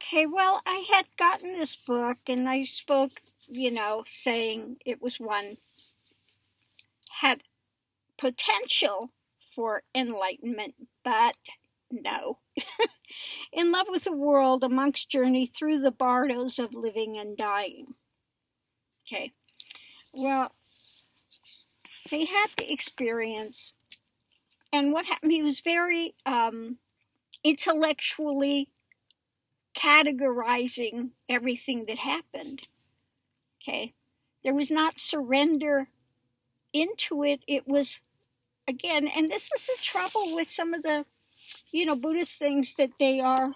Okay, well, I had gotten this book and I spoke, saying it was one had potential for enlightenment, but no. In Love with the World, a monk's journey through the Bardos of living and dying. Okay, well, they had the experience, and what happened, he was very intellectually categorizing everything that happened. Okay, there was not surrender into it. It was, again, and this is the trouble with some of the Buddhist things, that they are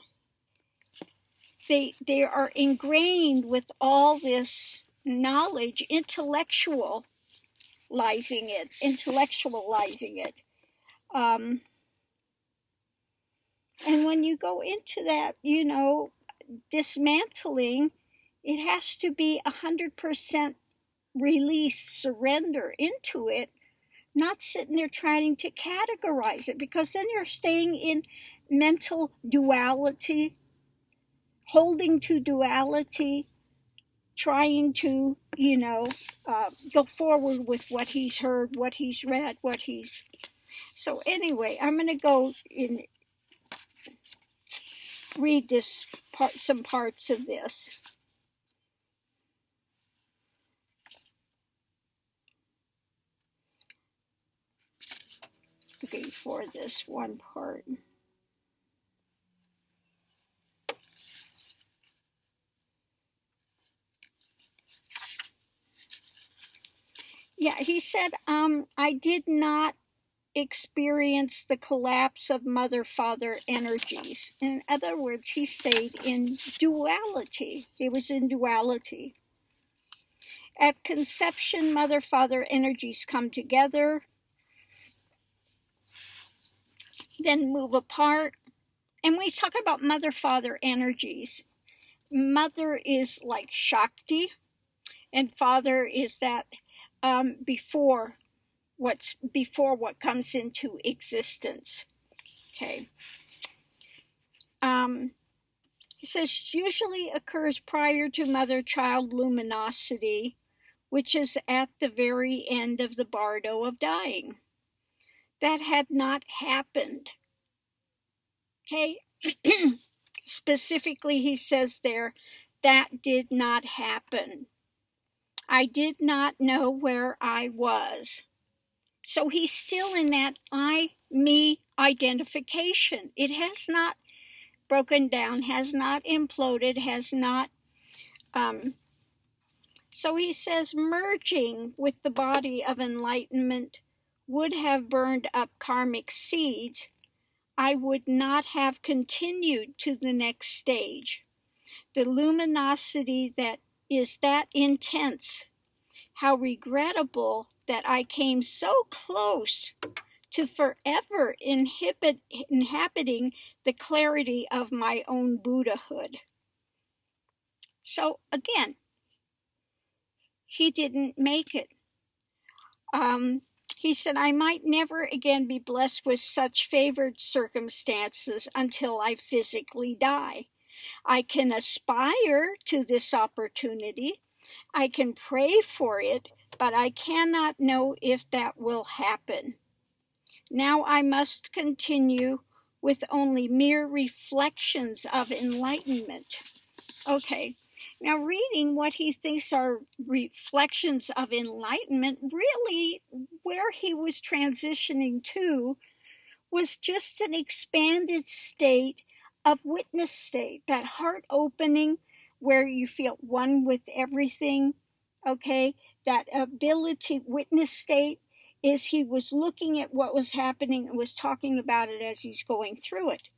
ingrained with all this knowledge, intellectualizing it. And when you go into that, dismantling, it has to be 100% release, surrender into it, not sitting there trying to categorize it, because then you're staying in mental duality, holding to duality, trying to, go forward with what he's heard, what he's read, So anyway, I'm going to go in, read some parts of this. Before this one part. Yeah, he said, I did not experience the collapse of mother-father energies. In other words, he stayed in duality. He was in duality. At conception, mother-father energies come together, then move apart. And when we talk about mother-father energies, mother is like Shakti, and father is that before what comes into existence. Okay. He says usually occurs prior to mother-child luminosity, which is at the very end of the bardo of dying. That had not happened. Okay. Specifically, he says there, that did not happen. I did not know where I was. So he's still in that I-me identification. It has not broken down, has not imploded, has not... So he says merging with the body of enlightenment would have burned up karmic seeds. I would not have continued to the next stage. The luminosity that is that intense. How regrettable that I came so close to forever inhabiting the clarity of my own Buddhahood. So again, he didn't make it. He said, I might never again be blessed with such favored circumstances until I physically die. I can aspire to this opportunity. I can pray for it, but I cannot know if that will happen. Now I must continue with only mere reflections of enlightenment. Okay, now reading what he thinks are reflections of enlightenment, really where he was transitioning to was just an expanded state of witness state, that heart opening where you feel one with everything. Okay, that ability, witness state, is he was looking at what was happening and was talking about it as he's going through it.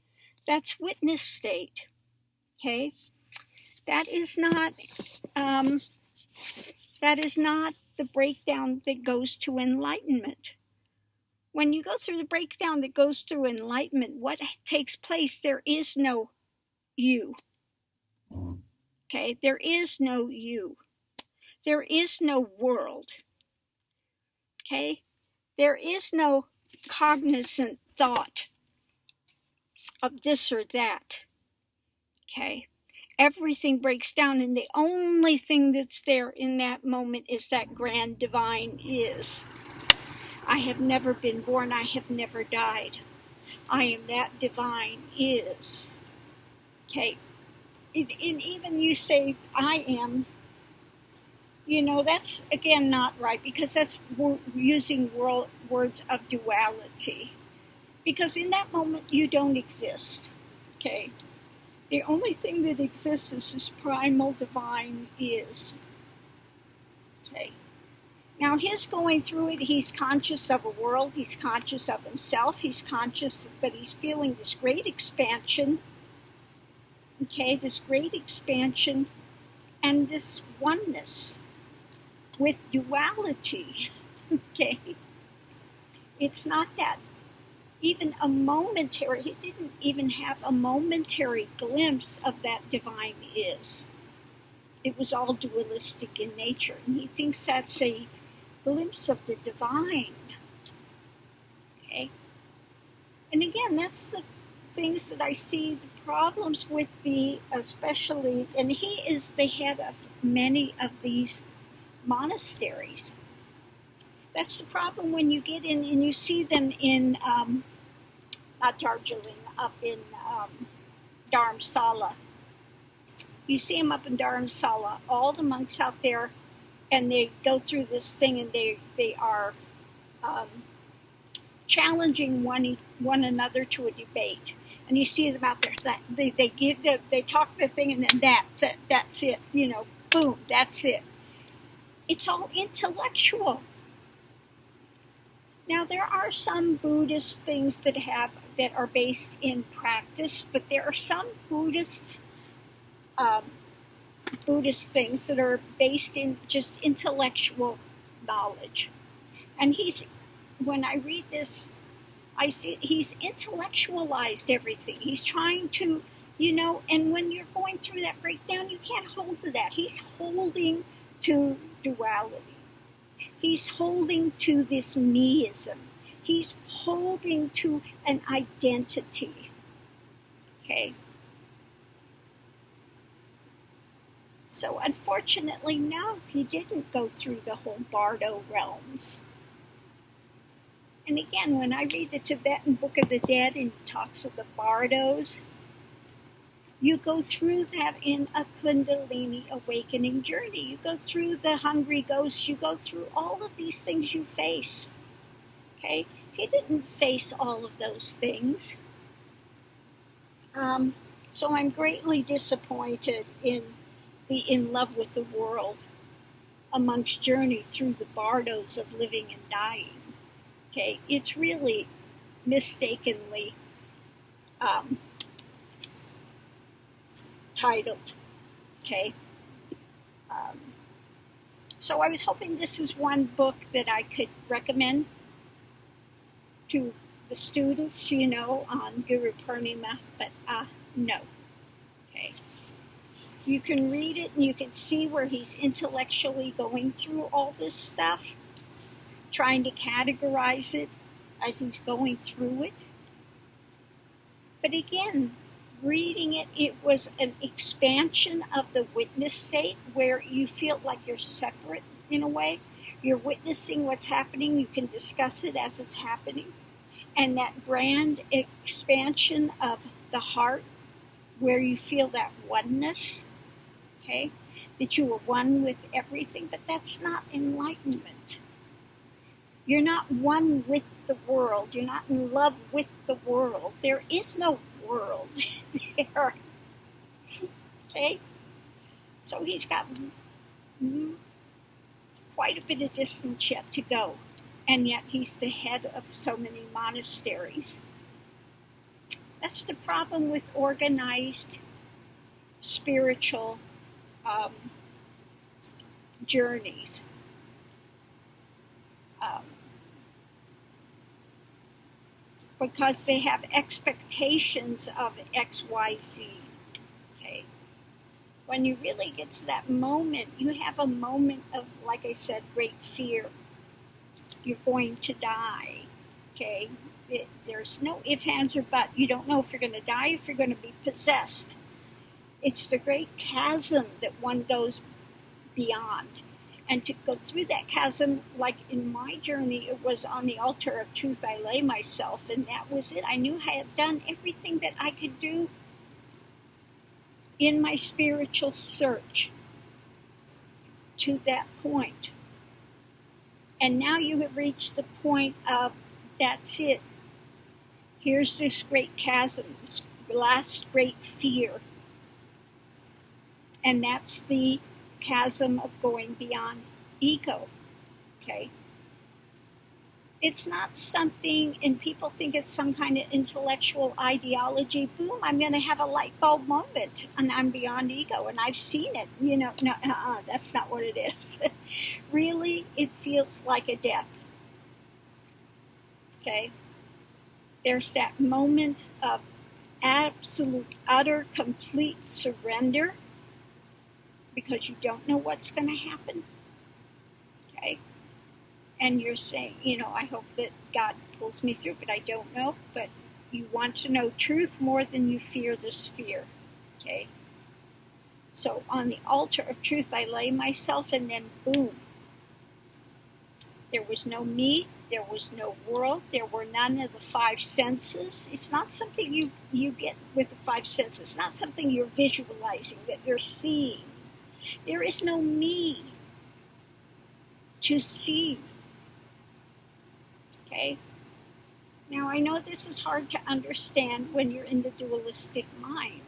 That's witness state. Okay, that is not the breakdown that goes to enlightenment. When you go through the breakdown that goes through enlightenment, what takes place? There is no you. Okay, there is no you. There is no world. Okay, there is no cognizant thought of this or that. Okay, everything breaks down, and the only thing that's there in that moment is that grand divine is. I have never been born, I have never died. I am that divine is. Okay. And even you say, I am, that's again not right, because that's using words of duality. Because in that moment, you don't exist. Okay. The only thing that exists is this primal divine is. Okay. Now, his going through it, he's conscious of a world, he's conscious of himself, he's conscious that he's feeling this great expansion. Okay, this great expansion and this oneness with duality. Okay. It's not that even a momentary, he didn't even have a momentary glimpse of that divine is. It was all dualistic in nature, and he thinks that's a glimpse of the divine. Okay? And again, that's the things that I see the problems with especially, and he is the head of many of these monasteries. That's the problem when you get in and you see them in, not Darjeeling, up in Dharamsala. You see them up in Dharamsala, all the monks out there, and they go through this thing, and they are challenging one another to a debate. And you see them out there. They talk the thing, and then that's it. Boom, that's it. It's all intellectual. Now, there are some Buddhist things that are based in practice, but there are some Buddhist things that are based in just intellectual knowledge. And when I read this, I see he's intellectualized everything. He's trying to, and when you're going through that breakdown, you can't hold to that. He's holding to duality. He's holding to this meism. He's holding to an identity. Okay? So unfortunately, no, he didn't go through the whole Bardo realms. And again, when I read the Tibetan Book of the Dead and it talks of the Bardos, you go through that in a Kundalini awakening journey. You go through the hungry ghosts. You go through all of these things you face. Okay? He didn't face all of those things. So I'm greatly disappointed in the In Love with the World a monk's journey through the Bardos of living and dying. Okay? It's really mistakenly titled. Okay. So I was hoping this is one book that I could recommend to the students, on Guru Purnima, but no. Okay. You can read it and you can see where he's intellectually going through all this stuff, trying to categorize it as he's going through it. But again, reading it, it was an expansion of the witness state where you feel like you're separate in a way. You're witnessing what's happening. You can discuss it as it's happening. And that grand expansion of the heart where you feel that oneness, okay, that you are one with everything, but that's not enlightenment. You're not one with the world. You're not in love with the world. There is no world there. Okay? So he's got quite a bit of distance yet to go. And yet he's the head of so many monasteries. That's the problem with organized spiritual journeys. Because they have expectations of X, Y, Z. Okay. When you really get to that moment, you have a moment of, like I said, great fear. You're going to die. Okay. There's no ifs, ands, or buts. You don't know if you're going to die, if you're going to be possessed. It's the great chasm that one goes beyond. And to go through that chasm, like in my journey, it was on the altar of truth I lay myself, and that was it. I knew I had done everything that I could do in my spiritual search to that point. And now you have reached the point of, that's it. Here's this great chasm, this last great fear. And that's the chasm of going beyond ego, okay? It's not something, and people think it's some kind of intellectual ideology. Boom, I'm going to have a light bulb moment, and I'm beyond ego, and I've seen it. No, that's not what it is. Really, it feels like a death, okay? There's that moment of absolute, utter, complete surrender because you don't know what's going to happen, okay? And you're saying, I hope that God pulls me through, but I don't know. But you want to know truth more than you fear this fear, okay? So on the altar of truth, I lay myself, and then boom. There was no me, there was no world, there were none of the five senses. It's not something you get with the five senses. It's not something you're visualizing, that you're seeing. There is no me to see. Okay? Now, I know this is hard to understand when you're in the dualistic mind.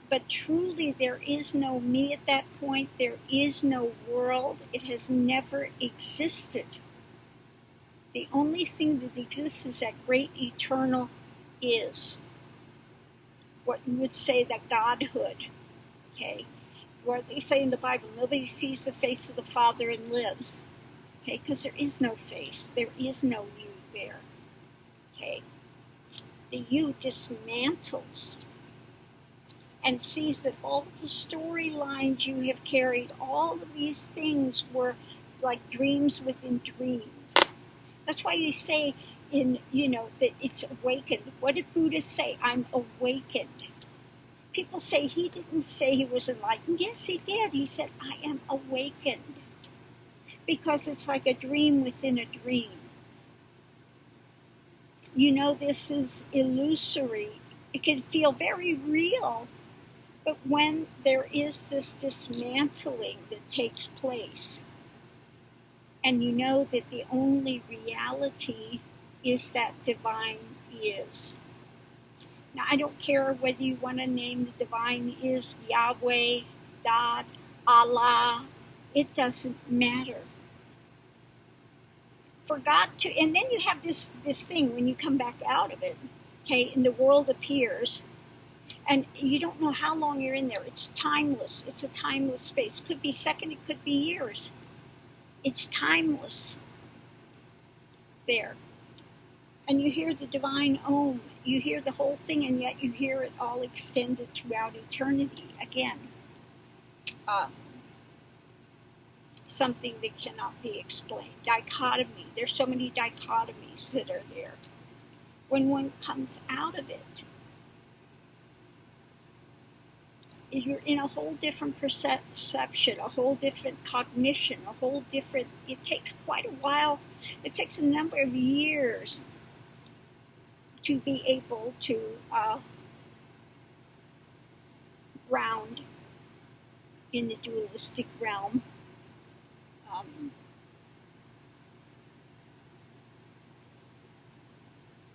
But truly, there is no me at that point. There is no world. It has never existed. The only thing that exists is that great eternal is. What you would say that Godhood. Okay? Where they say in the Bible, nobody sees the face of the Father and lives. Okay, because there is no face. There is no you there. Okay? The you dismantles and sees that all the storylines you have carried, all of these things were like dreams within dreams. That's why you say that it's awakened. What did Buddha say? I'm awakened. People say he didn't say he was enlightened. Yes, he did. He said, I am awakened. Because it's like a dream within a dream. This is illusory. It can feel very real. But when there is this dismantling that takes place, and you know that the only reality is that divine is. Now, I don't care whether you want to name the divine is Yahweh, God, Allah. It doesn't matter. For God to, and then you have this thing when you come back out of it, okay, and the world appears, and you don't know how long you're in there. It's timeless. It's a timeless space. It could be second, it could be years. It's timeless there. And you hear the divine Om. You hear the whole thing, and yet you hear it all extended throughout eternity. Again, something that cannot be explained. Dichotomy. There's so many dichotomies that are there. When one comes out of it, you're in a whole different perception, a whole different cognition, a whole different, it takes quite a while, it takes a number of years to be able to ground in the dualistic realm.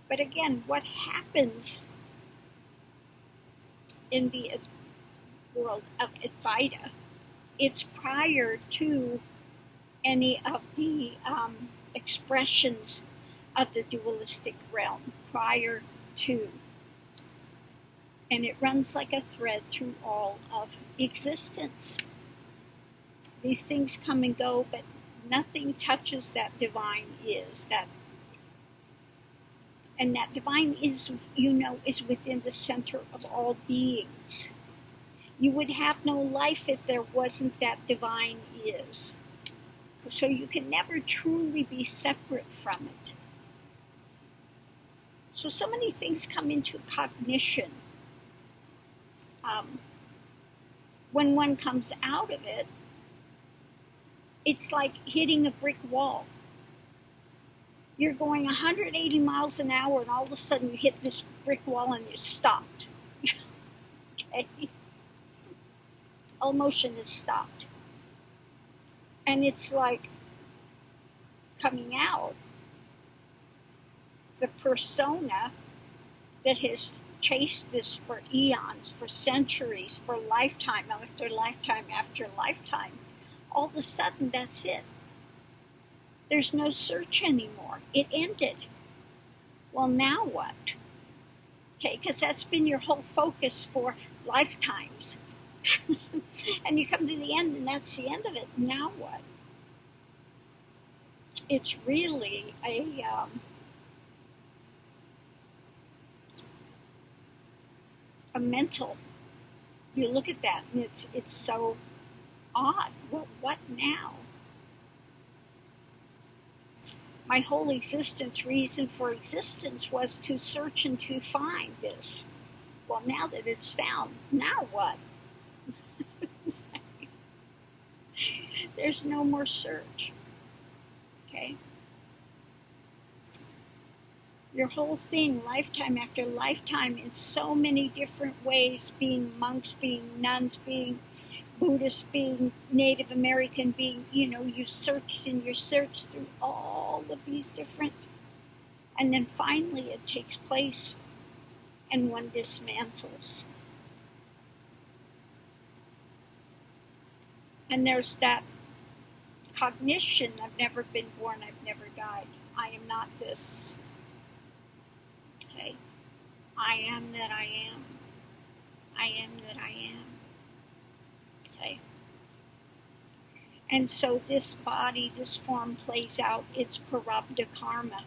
But again, what happens in the world of Advaita, it's prior to any of the expressions of the dualistic realm, prior to. And it runs like a thread through all of existence. These things come and go, but nothing touches that divine is. And that divine is, is within the center of all beings. You would have no life if there wasn't that divine is. So you can never truly be separate from it. So many things come into cognition. when one comes out of it, it's like hitting a brick wall. You're going 180 miles an hour, and all of a sudden you hit this brick wall and you're stopped. Okay? All motion is stopped. And it's like coming out, the persona that has chased this for eons, for centuries, for lifetime after lifetime after lifetime. All of a sudden, that's it. There's no search anymore. It ended. Well, now what? Okay, because that's been your whole focus for lifetimes. And you come to the end, and that's the end of it. Now what? It's really a mental. You look at that, and it's so odd. Well, what now? My whole existence, reason for existence, was to search and to find this. Well, now that it's found, now what? There's no more search. Okay? Your whole thing, lifetime after lifetime, in so many different ways, being monks, being nuns, being Buddhists, being Native American, being, you searched and you searched through all of these different, and then finally it takes place and one dismantles. And there's that cognition, I've never been born, I've never died. I am not this. Okay? I am that I am. I am that I am. Okay? And so this body, this form plays out its prarabdha karma.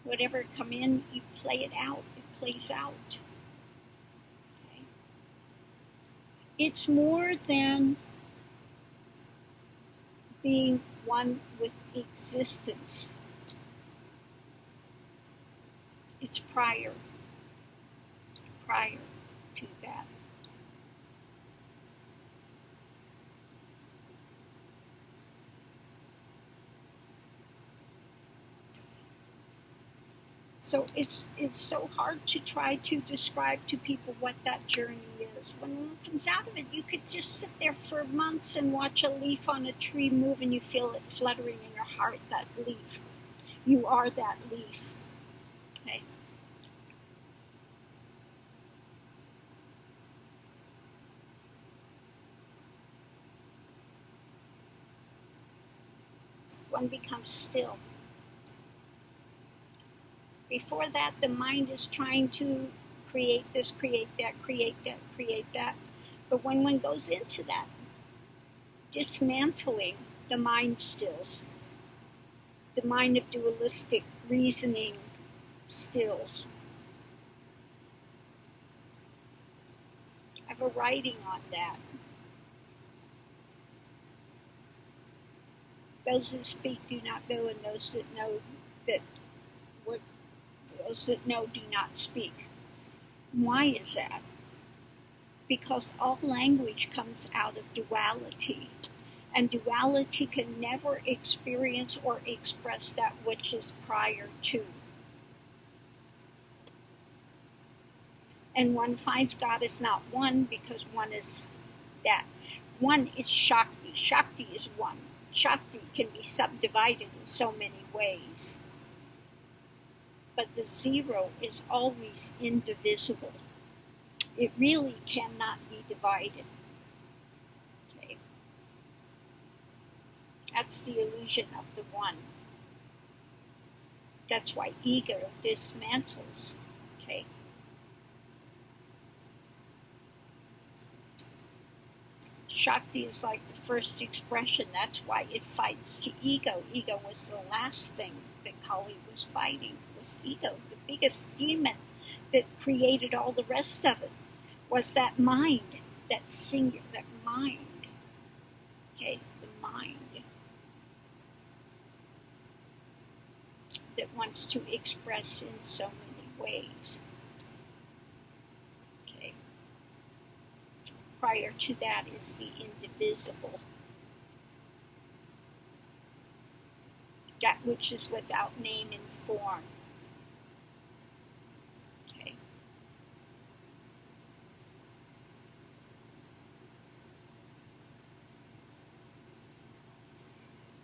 Whatever come in, you play it out. It plays out. Okay? It's more than being one with existence. It's prior to that. So it's so hard to try to describe to people what that journey is. When one comes out of it, you could just sit there for months and watch a leaf on a tree move, and you feel it fluttering in your heart, that leaf. You are that leaf. Okay? One becomes still. Before that, the mind is trying to create this, create that, create that, create that. But when one goes into that, dismantling, the mind stills. The mind of dualistic reasoning stills. I have a writing on that. Those that speak do not know, and those that know that what those that know do not speak. Why is that? Because all language comes out of duality, and duality can never experience or express that which is prior to. And one finds God is not one because one is that. One is Shakti. Shakti is one. Shakti can be subdivided in so many ways. But the zero is always indivisible. It really cannot be divided. Okay. That's the illusion of the one. That's why ego dismantles. Okay. Shakti is like the first expression. That's why it fights to ego. Ego was the last thing that Kali was fighting, was ego. The biggest demon that created all the rest of it was that mind, that singular, that mind. Okay, the mind that wants to express in so many ways. Okay. prior to that is the indivisible, that which is without name and form. Okay.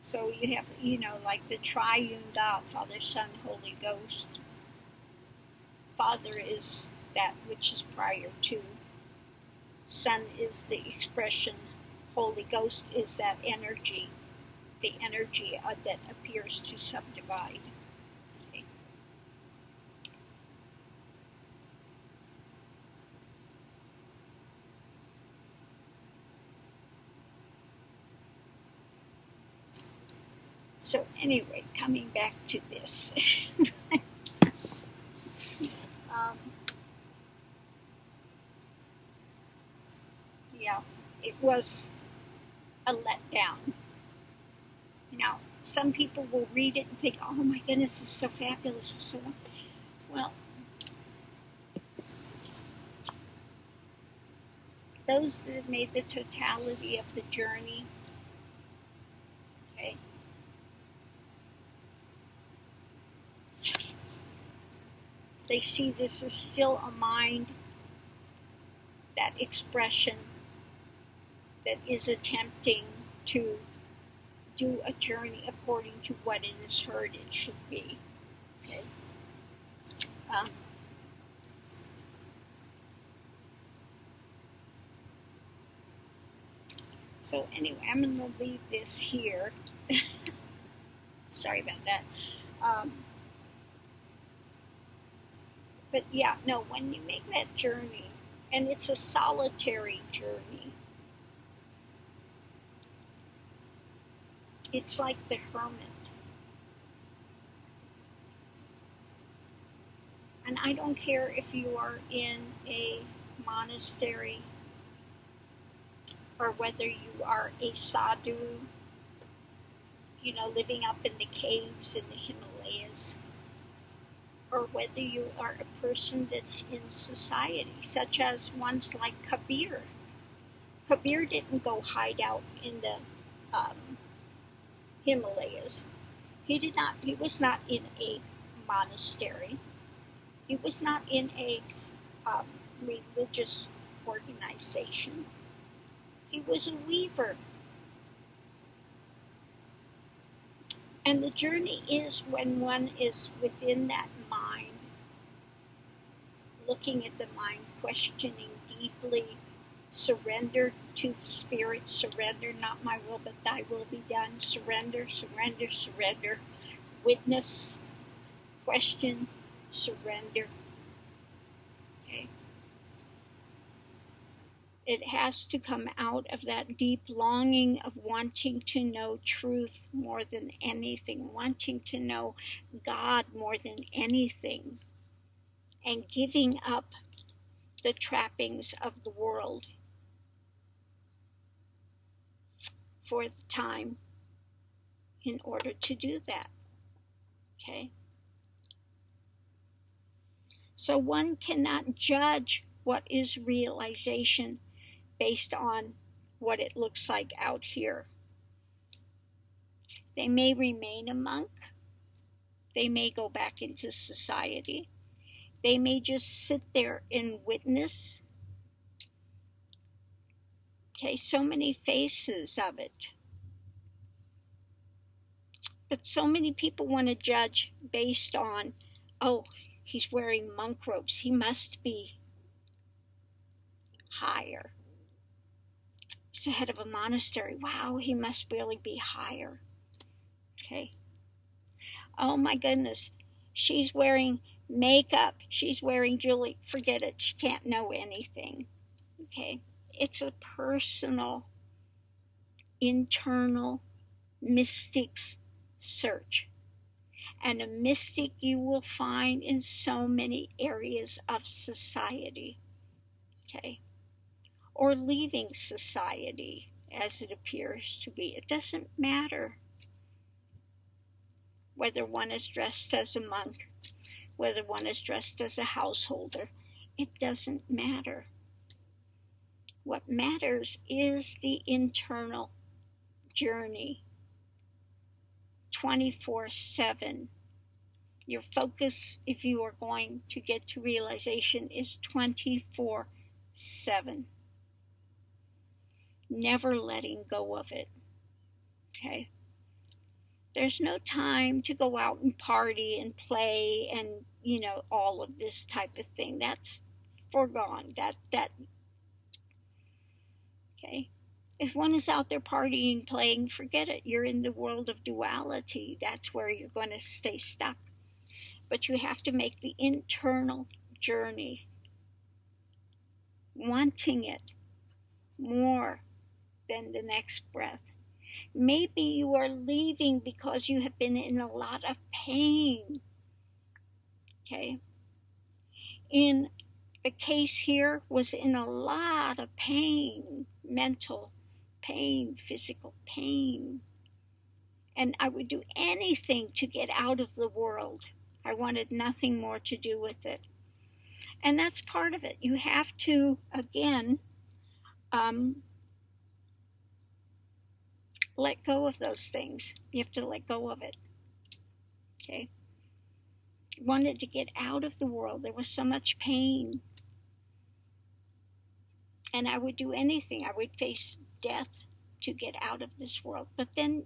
So you have, like the triune God, Father, Son, Holy Ghost. Father is that which is prior to. Son is the expression. Holy Ghost is that energy, the energy that appears to subdivide. Okay. So anyway, coming back to this. Yeah, it was a letdown. Now, some people will read it and think, oh my goodness, this is so fabulous. It's so well. Those that have made the totality of the journey, okay, they see this as still a mind, that expression that is attempting to do a journey according to what it is heard it should be. Okay. So anyway, I'm going to leave this here. Sorry about that. But yeah, no, when you make that journey, and it's a solitary journey, it's like the hermit. And I don't care if you are in a monastery or whether you are a sadhu, living up in the caves in the Himalayas, or whether you are a person that's in society, such as ones like Kabir. Kabir didn't go hide out in the Himalayas. He was not in a monastery. He was not in a religious organization. He was a weaver. And the journey is when one is within that mind, looking at the mind, questioning deeply, surrender to the Spirit, surrender, not my will, but thy will be done, surrender, surrender, surrender, witness, question, surrender. Okay. It has to come out of that deep longing of wanting to know truth more than anything, wanting to know God more than anything, and giving up the trappings of the world for the time in order to do that. Okay? So one cannot judge what is realization based on what it looks like out here. They may remain a monk. They may go back into society. They may just sit there and witness. Okay, so many faces of it. But so many people want to judge based on, oh, he's wearing monk robes. He must be higher. He's the head of a monastery. Wow, he must really be higher. Okay. Oh my goodness. She's wearing makeup. She's wearing jewelry. Forget it. She can't know anything. Okay. It's a personal, internal mystics search. And a mystic you will find in so many areas of society. Okay. Or leaving society as it appears to be. It doesn't matter whether one is dressed as a monk, whether one is dressed as a householder. It doesn't matter. What matters is the internal journey, 24/7. Your focus, if you are going to get to realization, is 24/7. Never letting go of it. Okay? There's no time to go out and party and play and, all of this type of thing. That's foregone. Okay? If one is out there partying, playing, forget it. You're in the world of duality. That's where you're going to stay stuck. But you have to make the internal journey, wanting it more than the next breath. Maybe you are leaving because you have been in a lot of pain. Okay? In the case here was in a lot of pain, mental pain, physical pain. And I would do anything to get out of the world. I wanted nothing more to do with it. And that's part of it. You have to, again, let go of those things. You have to let go of it. Okay? Wanted to get out of the world. There was so much pain. And I would do anything. I would face death to get out of this world. But then,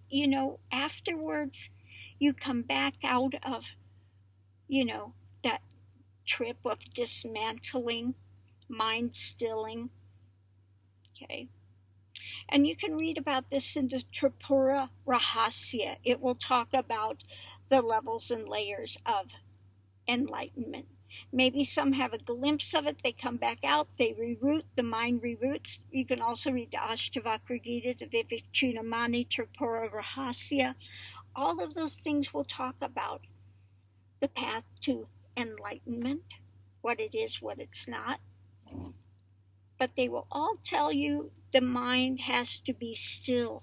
afterwards, you come back out of, that trip of dismantling, mind stilling. Okay? And you can read about this in the Tripura Rahasya. It will talk about the levels and layers of enlightenment. Maybe some have a glimpse of it, they come back out, they reroute, the mind reroutes. You can also read the Ashtavakra Gita, the Vivek Chudamani, Tripura Rahasya. All of those things will talk about the path to enlightenment, what it is, what it's not. But they will all tell you the mind has to be still.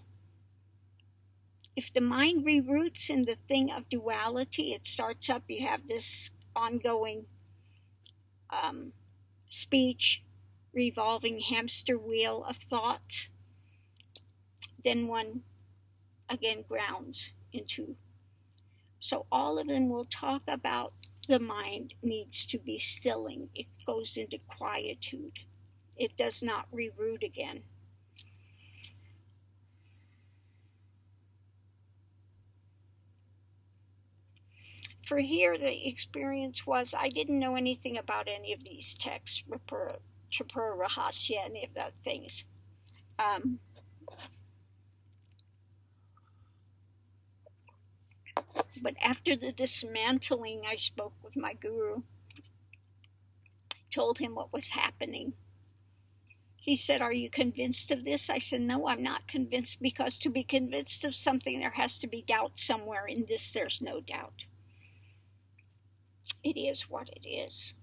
If the mind reroutes in the thing of duality, it starts up, you have this ongoing speech, revolving hamster wheel of thoughts, then one again grounds into. So all of them will talk about the mind needs to be stilling. It goes into quietude. It does not reroute again. For here, the experience was I didn't know anything about any of these texts, Tripura Rahasya, any of those things. But after the dismantling, I spoke with my guru, told him what was happening. He said, "Are you convinced of this?" I said, "No, I'm not convinced, because to be convinced of something, there has to be doubt somewhere. In this, there's no doubt. It is what it is."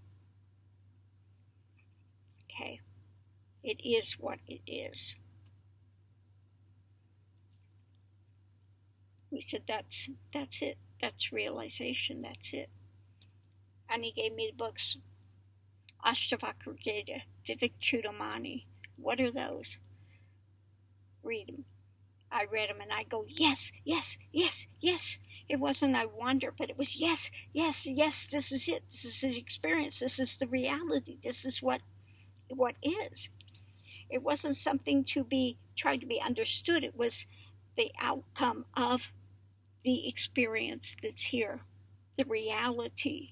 Okay? It is what it is. We said, that's it. That's realization. That's it. And he gave me the books, Ashtavakra Gita, Vivek Chudamani. What are those? Read them. I read them and I go, yes, yes, yes, yes. It wasn't I wonder, but it was yes, yes, yes, this is it. This is the experience. This is the reality. This is what is. It wasn't something to be tried to be understood. It was the outcome of the experience that's here. The reality.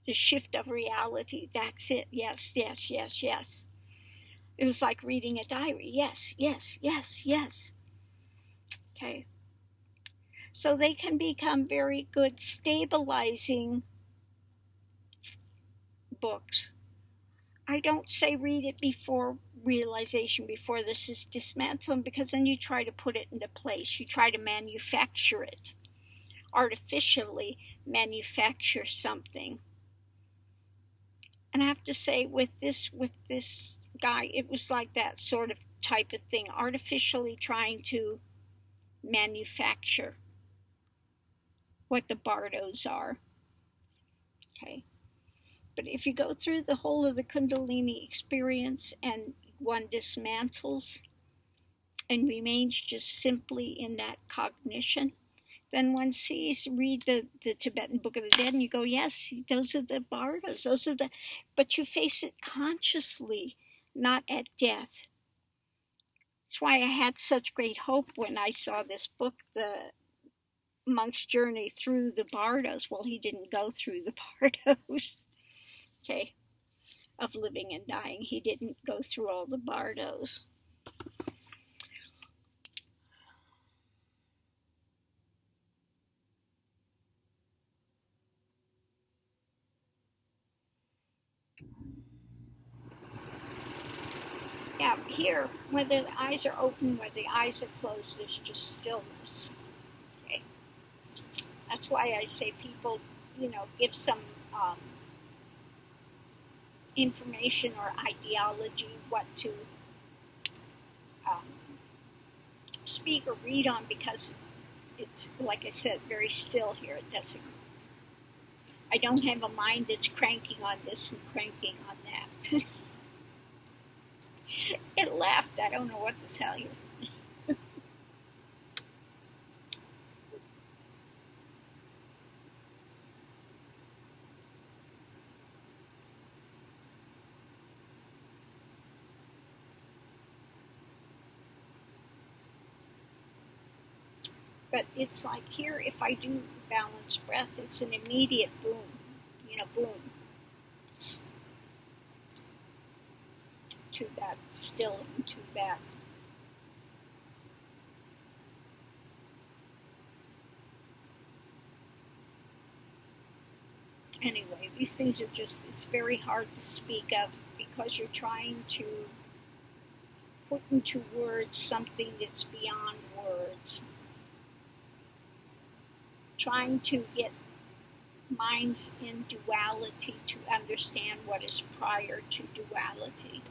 The shift of reality. That's it. Yes, yes, yes, yes. It was like reading a diary. Yes, yes, yes, yes. Okay. So they can become very good stabilizing books. I don't say read it before realization, before this is dismantled, because then you try to put it into place. You try to manufacture it, artificially manufacture something. And I have to say, with this guy, it was like that sort of type of thing, artificially trying to manufacture what the Bardos are. Okay. But if you go through the whole of the Kundalini experience and one dismantles and remains just simply in that cognition, then one read the Tibetan Book of the Dead, and you go, yes, those are the Bardos, but you face it consciously, not at death. That's why I had such great hope when I saw this book, The Monk's Journey Through the Bardos. Well, he didn't go through the Bardos, okay, of living and dying. He didn't go through all the Bardos. Yeah, here, whether the eyes are open, whether the eyes are closed, there's just stillness. Okay, that's why I say people, give some information or ideology what to speak or read on, because it's, like I said, very still here. I don't have a mind that's cranking on this and cranking on that. It left. I don't know what to tell you. But it's like here, if I do balanced breath, it's an immediate boom, boom, to that stilling, to that. Anyway, these things are just, it's very hard to speak of because you're trying to put into words something that's beyond words. Trying to get minds in duality to understand what is prior to duality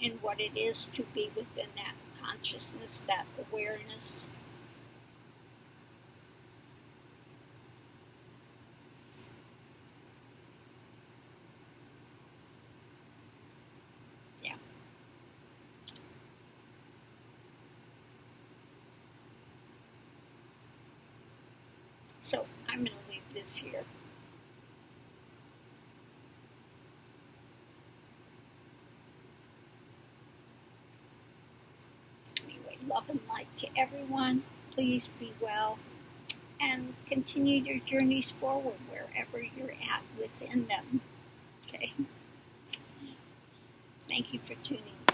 and what it is to be within that consciousness, that awareness. Yeah. So I'm going to leave this here. Anyway, love and light to everyone. Please be well and continue your journeys forward wherever you're at within them. Okay. Thank you for tuning in.